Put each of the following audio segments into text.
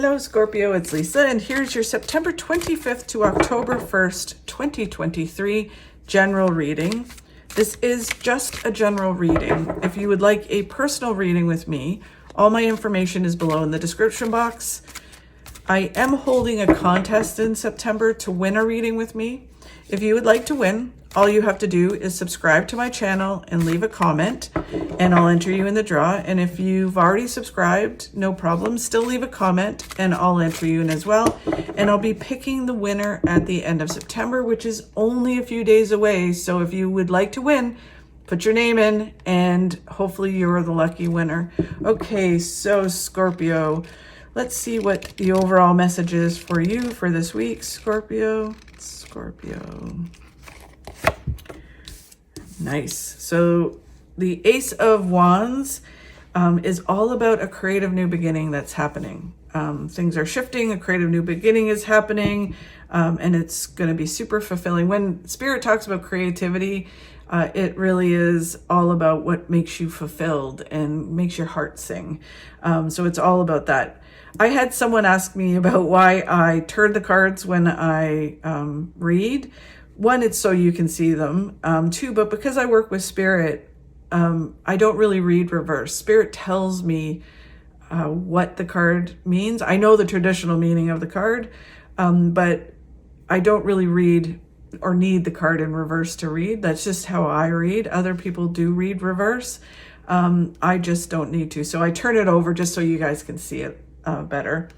Hello Scorpio, it's Lisa, and here's your September 25th to October 1st, 2023 general reading. This is just a general reading. If you would like a personal reading with me, all my information is below in the description box. I am holding a contest in September to win a reading with me. If you would like to win, all you have to do is subscribe to my channel and leave a comment, and I'll enter you in the draw. And if you've already subscribed, no problem, still leave a comment and I'll enter you in as well. And I'll be picking the winner at the end of September, which is only a few days away. So if you would like to win, put your name in and hopefully you're the lucky winner. Okay, so Scorpio, let's see what the overall message is for you for this week. Scorpio. Nice. So the Ace of Wands is all about a creative new beginning that's happening. Things are shifting, a creative new beginning is happening, and it's going to be super fulfilling. When Spirit talks about creativity, it really is all about what makes you fulfilled and makes your heart sing. So it's all about that. I had someone ask me about why I turn the cards when I read. One, it's so you can see them. Two, but because I work with Spirit, I don't really read reverse. Spirit tells me what the card means. I know the traditional meaning of the card, but I don't really read or need the card in reverse to read. That's just how I read. Other people do read reverse. I just don't need to. So I turn it over just so you guys can see it better.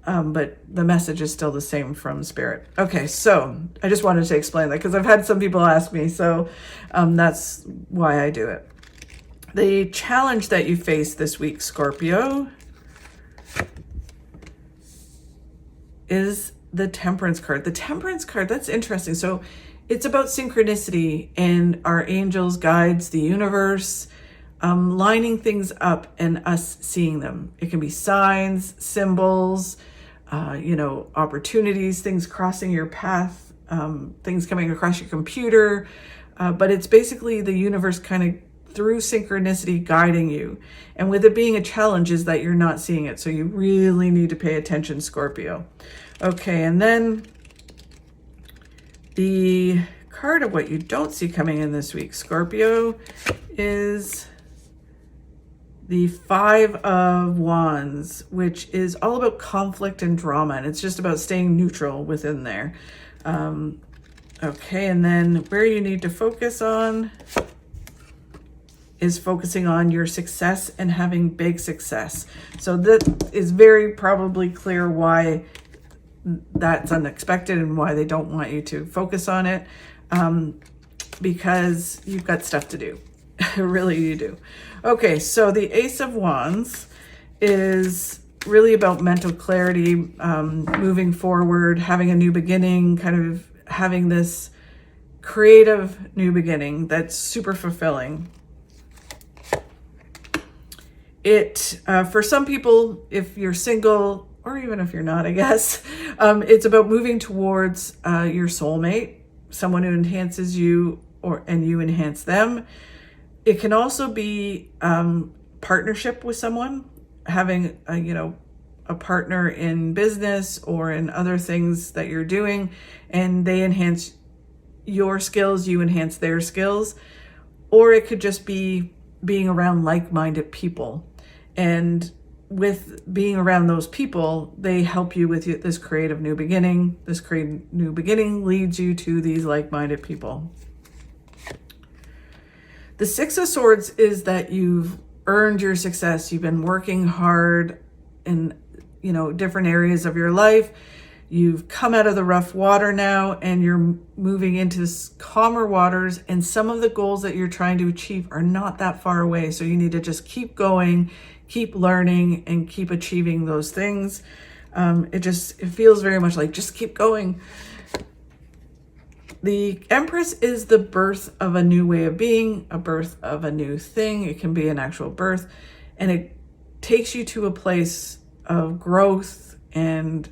But the message is still the same from Spirit. Okay, so I just wanted to explain that because I've had some people ask me, so that's why I do it. The challenge that you face this week, Scorpio, is the Temperance card. The Temperance card, that's interesting. So it's about synchronicity and our angels, guides, the universe, lining things up and us seeing them. It can be signs, symbols, opportunities, things crossing your path, things coming across your computer. But it's basically the universe kind of through synchronicity guiding you. And with it being a challenge is that you're not seeing it. So you really need to pay attention, Scorpio. Okay, and then the card of what you don't see coming in this week, Scorpio, is the Five of Wands, which is all about conflict and drama, and it's just about staying neutral within there. Okay, and then where you need to focus on is focusing on your success and having big success. So that is very probably clear why that's unexpected and why they don't want you to focus on it, because you've got stuff to do. Really, you do. Okay, so the Ace of Wands is really about mental clarity, moving forward, having a new beginning, kind of having this creative new beginning that's super fulfilling. It, for some people, if you're single, or even if you're not, I guess, it's about moving towards your soulmate, someone who enhances you and you enhance them. It can also be partnership with someone, having a partner in business or in other things that you're doing, and they enhance your skills, you enhance their skills. Or it could just be being around like-minded people. And with being around those people, they help you with this creative new beginning. This creative new beginning leads you to these like-minded people. The Six of Swords is that you've earned your success. You've been working hard in, different areas of your life. You've come out of the rough water now and you're moving into calmer waters, and some of the goals that you're trying to achieve are not that far away. So you need to just keep going, keep learning, and keep achieving those things. It feels very much like just keep going. The Empress is the birth of a new way of being, a birth of a new thing. It can be an actual birth, and it takes you to a place of growth and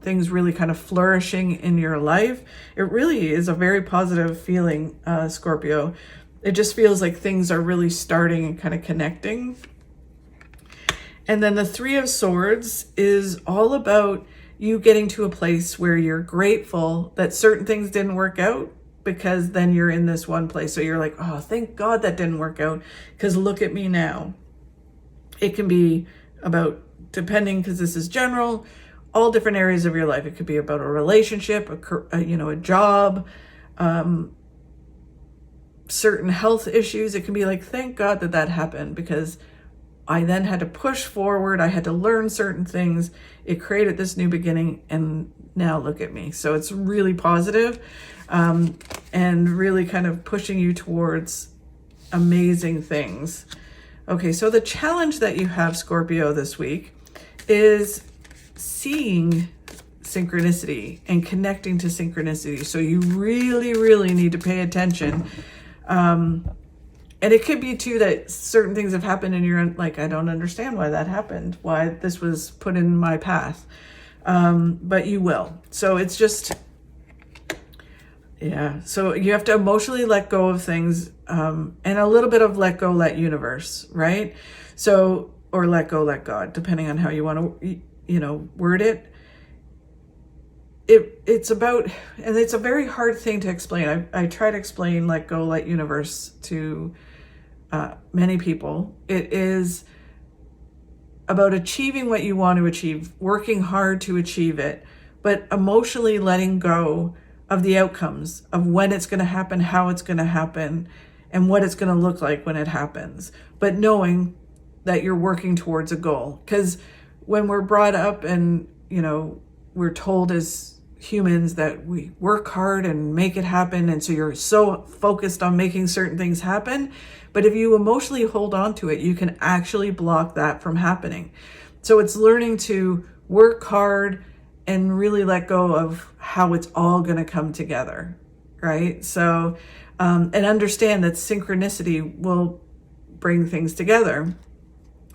things really kind of flourishing in your life. It really is a very positive feeling, Scorpio. It just feels like things are really starting and kind of connecting. And then the Three of Swords is all about you getting to a place where you're grateful that certain things didn't work out, because then you're in this one place. So you're like, oh, thank God that didn't work out, because look at me now. It can be about, depending, because this is general, all different areas of your life. It could be about a relationship, a job, certain health issues. It can be like, thank God that that happened, because I then had to push forward. I had to learn certain things. It created this new beginning, and now look at me. So it's really positive, and really kind of pushing you towards amazing things. Okay, so the challenge that you have, Scorpio, this week is seeing synchronicity and connecting to synchronicity. So you really, really need to pay attention. And it could be too that certain things have happened and you're like, I don't understand why that happened, why this was put in my path. But you will. So it's just, yeah. So you have to emotionally let go of things, and a little bit of let go, let universe, right? So, or let go, let God, depending on how you want to, word it. It's about, and it's a very hard thing to explain. I try to explain let go, let universe to many people. It is about achieving what you want to achieve, working hard to achieve it, but emotionally letting go of the outcomes of when it's going to happen, how it's going to happen, and what it's going to look like when it happens. But knowing that you're working towards a goal. Because when we're brought up and, we're told as humans that we work hard and make it happen, and so you're so focused on making certain things happen, but if you emotionally hold on to it, you can actually block that from happening. So it's learning to work hard and really let go of how it's all going to come together, right? So and understand that synchronicity will bring things together.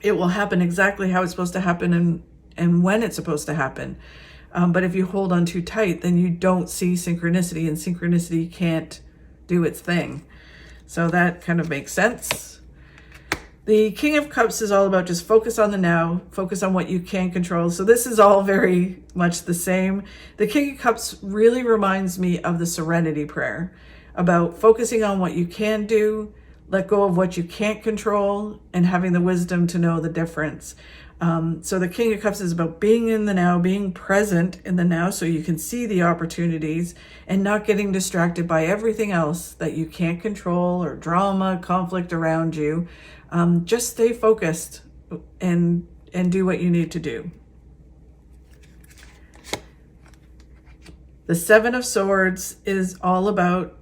It will happen exactly how it's supposed to happen and when it's supposed to happen. But if you hold on too tight, then you don't see synchronicity, and synchronicity can't do its thing. So that kind of makes sense. The King of Cups is all about just focus on the now, focus on what you can control. So this is all very much the same. The King of Cups really reminds me of the Serenity Prayer, about focusing on what you can do, let go of what you can't control, and having the wisdom to know the difference. So the King of Cups is about being in the now, being present in the now so you can see the opportunities and not getting distracted by everything else that you can't control, or drama, conflict around you. Just stay focused and do what you need to do. The Seven of Swords is all about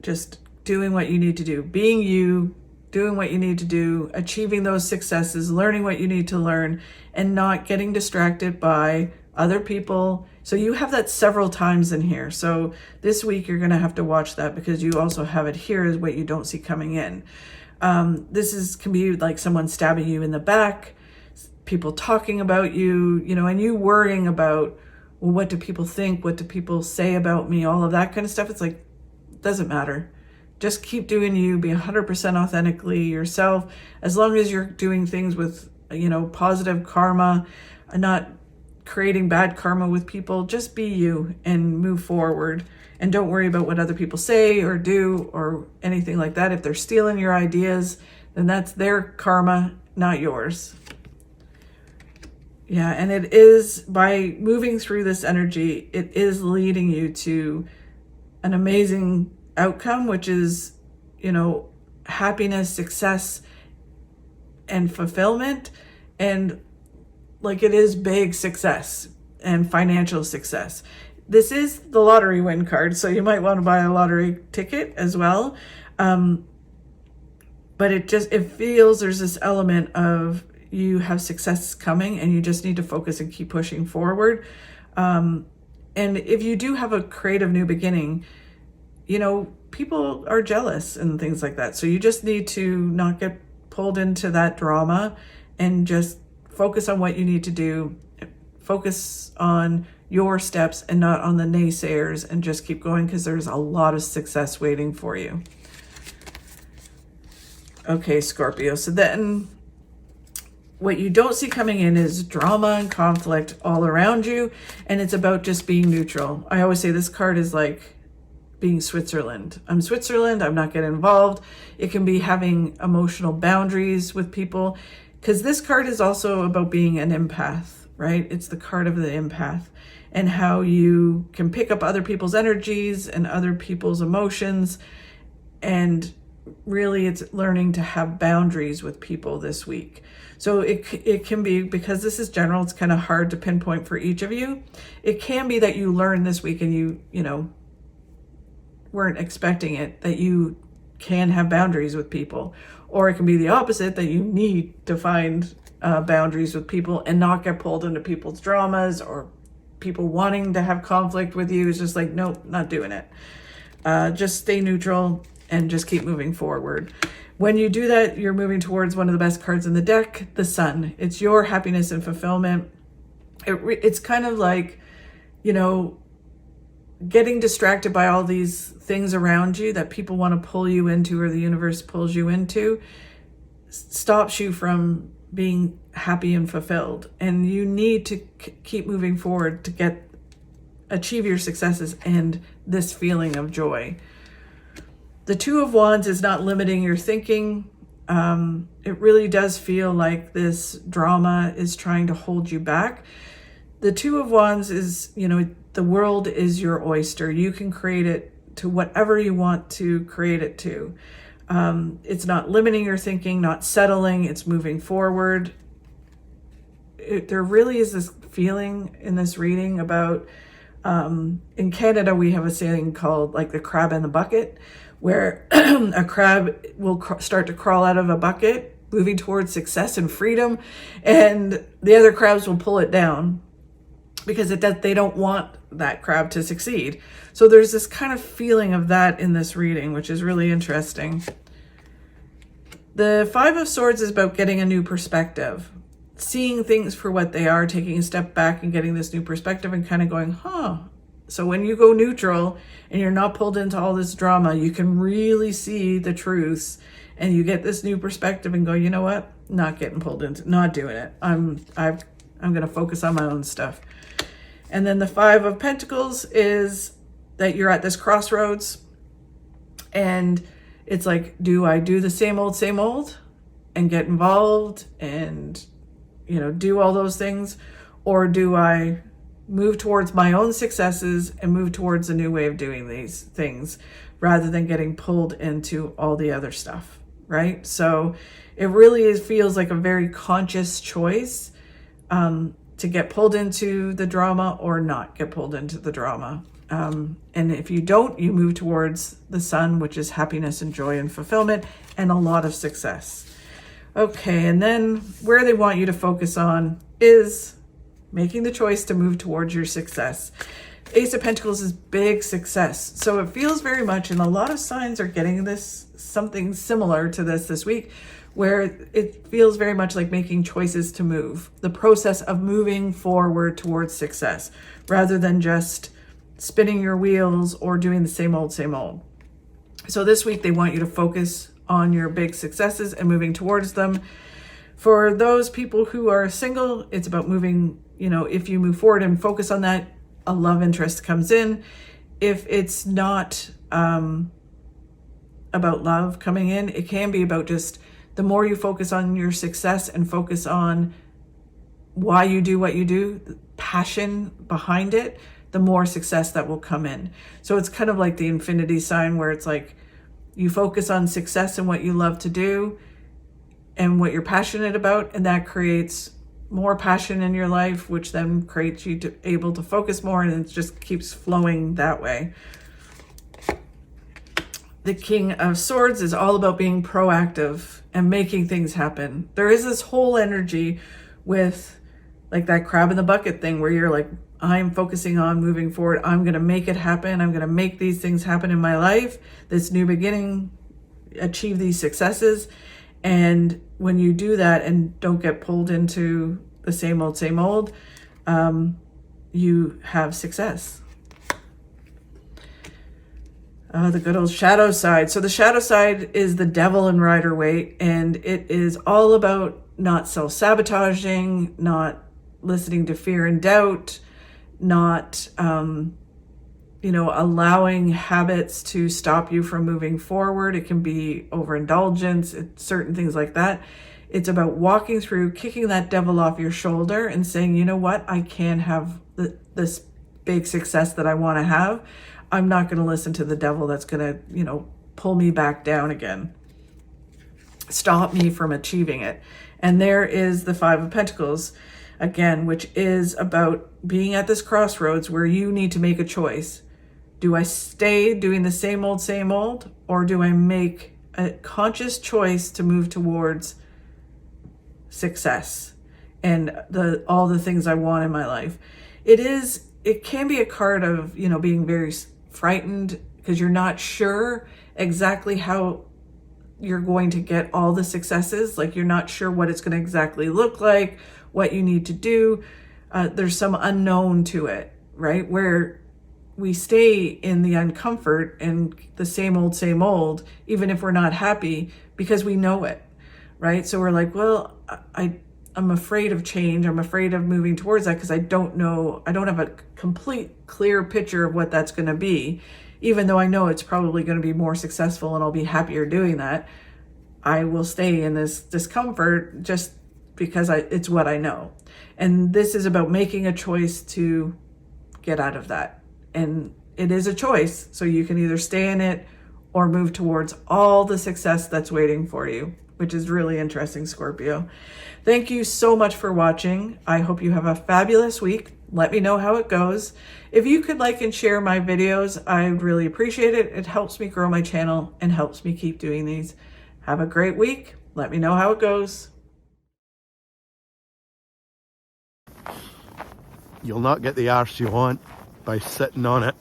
just doing what you need to do, being you, doing what you need to do, achieving those successes, learning what you need to learn, and not getting distracted by other people. So you have that several times in here. So this week you're going to have to watch that, because you also have it here as what you don't see coming in. This can be like someone stabbing you in the back, people talking about you, and you worrying about, well, what do people think? What do people say about me? All of that kind of stuff. It's like, it doesn't matter. Just keep doing you, be 100% authentically yourself. As long as you're doing things with, positive karma, and not creating bad karma with people, just be you and move forward. And don't worry about what other people say or do or anything like that. If they're stealing your ideas, then that's their karma, not yours. Yeah, and it is, by moving through this energy, it is leading you to an amazing outcome, which is, happiness, success, and fulfillment. And like, it is big success and financial success. This is the lottery win card, so you might want to buy a lottery ticket as well. But it feels there's this element of you have success coming, and you just need to focus and keep pushing forward. And if you do have a creative new beginning, people are jealous and things like that. So you just need to not get pulled into that drama and just focus on what you need to do. Focus on your steps and not on the naysayers, and just keep going, because there's a lot of success waiting for you. Okay, Scorpio. So then what you don't see coming in is drama and conflict all around you. And it's about just being neutral. I always say this card is like being Switzerland. I'm Switzerland. I'm not getting involved. It can be having emotional boundaries with people, because this card is also about being an empath, right? It's the card of the empath, and how you can pick up other people's energies and other people's emotions. And really it's learning to have boundaries with people this week. So it can be, because this is general, it's kind of hard to pinpoint for each of you. It can be that you learn this week and you know, weren't expecting it, that you can have boundaries with people. Or it can be the opposite, that you need to find boundaries with people and not get pulled into people's dramas, or people wanting to have conflict with you. It's just like, nope, not doing it. Just stay neutral and just keep moving forward. When you do that, you're moving towards one of the best cards in the deck, the Sun. It's your happiness and fulfillment. It's kind of like, you know, getting distracted by all these things around you that people want to pull you into, or the universe pulls you into, stops you from being happy and fulfilled. And you need to keep moving forward to achieve your successes and this feeling of joy. The Two of Wands is not limiting your thinking. It really does feel like this drama is trying to hold you back. The Two of Wands is, you know, the world is your oyster. You can create it to whatever you want to create it to. It's not limiting your thinking, not settling, it's moving forward. There really is this feeling in this reading about, in Canada, we have a saying called like the crab in the bucket, where a crab will start to crawl out of a bucket, moving towards success and freedom, and the other crabs will pull it down because they don't want that crab to succeed. So there's this kind of feeling of that in this reading, which is really interesting. The Five of Swords is about getting a new perspective, seeing things for what they are, taking a step back and getting this new perspective and kind of going, huh. So when you go neutral and you're not pulled into all this drama, you can really see the truths and you get this new perspective and go, you know what? Not getting pulled into, not doing it. I'm going to focus on my own stuff. And then the Five of Pentacles is that you're at this crossroads, and it's like, do I do the same old and get involved and, you know, do all those things? Or do I move towards my own successes and move towards a new way of doing these things rather than getting pulled into all the other stuff, right? So it really feels like a very conscious choice to get pulled into the drama or not get pulled into the drama. And if you don't, you move towards the Sun, which is happiness and joy and fulfillment and a lot of success. Okay, and then where they want you to focus on is making the choice to move towards your success. Ace of Pentacles is big success. So it feels very much, and a lot of signs are getting this, something similar to this week, where it feels very much like making choices to move, the process of moving forward towards success, rather than just spinning your wheels or doing the same old. So this week they want you to focus on your big successes and moving towards them. For those people who are single, it's about moving, you know, if you move forward and focus on that, a love interest comes in. If it's not about love coming in, it can be about just the more you focus on your success and focus on why you do what you do, the passion behind it, the more success that will come in. So it's kind of like the infinity sign, where it's like you focus on success and what you love to do and what you're passionate about, and that creates more passion in your life, which then creates you able to focus more, and it just keeps flowing that way. The King of Swords is all about being proactive and making things happen. There is this whole energy with like that crab in the bucket thing, where you're like, I'm focusing on moving forward. I'm going to make it happen. I'm going to make these things happen in my life. This new beginning, achieve these successes. And when you do that and don't get pulled into the same old, you have success. The good old shadow side. So the shadow side is the Devil in Rider-Waite, and it is all about not self-sabotaging, not listening to fear and doubt, not, allowing habits to stop you from moving forward. It can be overindulgence, certain things like that. It's about walking through, kicking that devil off your shoulder and saying, you know what, I can have this big success that I want to have. I'm not going to listen to the devil that's going to, pull me back down again, stop me from achieving it. And there is the Five of Pentacles again, which is about being at this crossroads where you need to make a choice. Do I stay doing the same old, or do I make a conscious choice to move towards success and all the things I want in my life? It can be a card of, being very frightened because you're not sure exactly how you're going to get all the successes. Like, you're not sure what it's going to exactly look like, what you need to do. There's some unknown to it, right? Where we stay in the uncomfort and the same old, even if we're not happy, because we know it, right? So we're like, well, I'm afraid of change. I'm afraid of moving towards that because I don't know. I don't have a complete clear picture of what that's going to be. Even though I know it's probably going to be more successful and I'll be happier doing that, I will stay in this discomfort just because it's what I know. And this is about making a choice to get out of that. And it is a choice. So you can either stay in it or move towards all the success that's waiting for you, which is really interesting, Scorpio. Thank you so much for watching. I hope you have a fabulous week. Let me know how it goes. If you could like and share my videos, I'd really appreciate it. It helps me grow my channel and helps me keep doing these. Have a great week. Let me know how it goes. You'll not get the arse you want by sitting on it.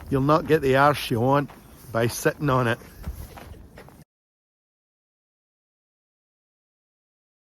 You'll not get the arse you want by sitting on it.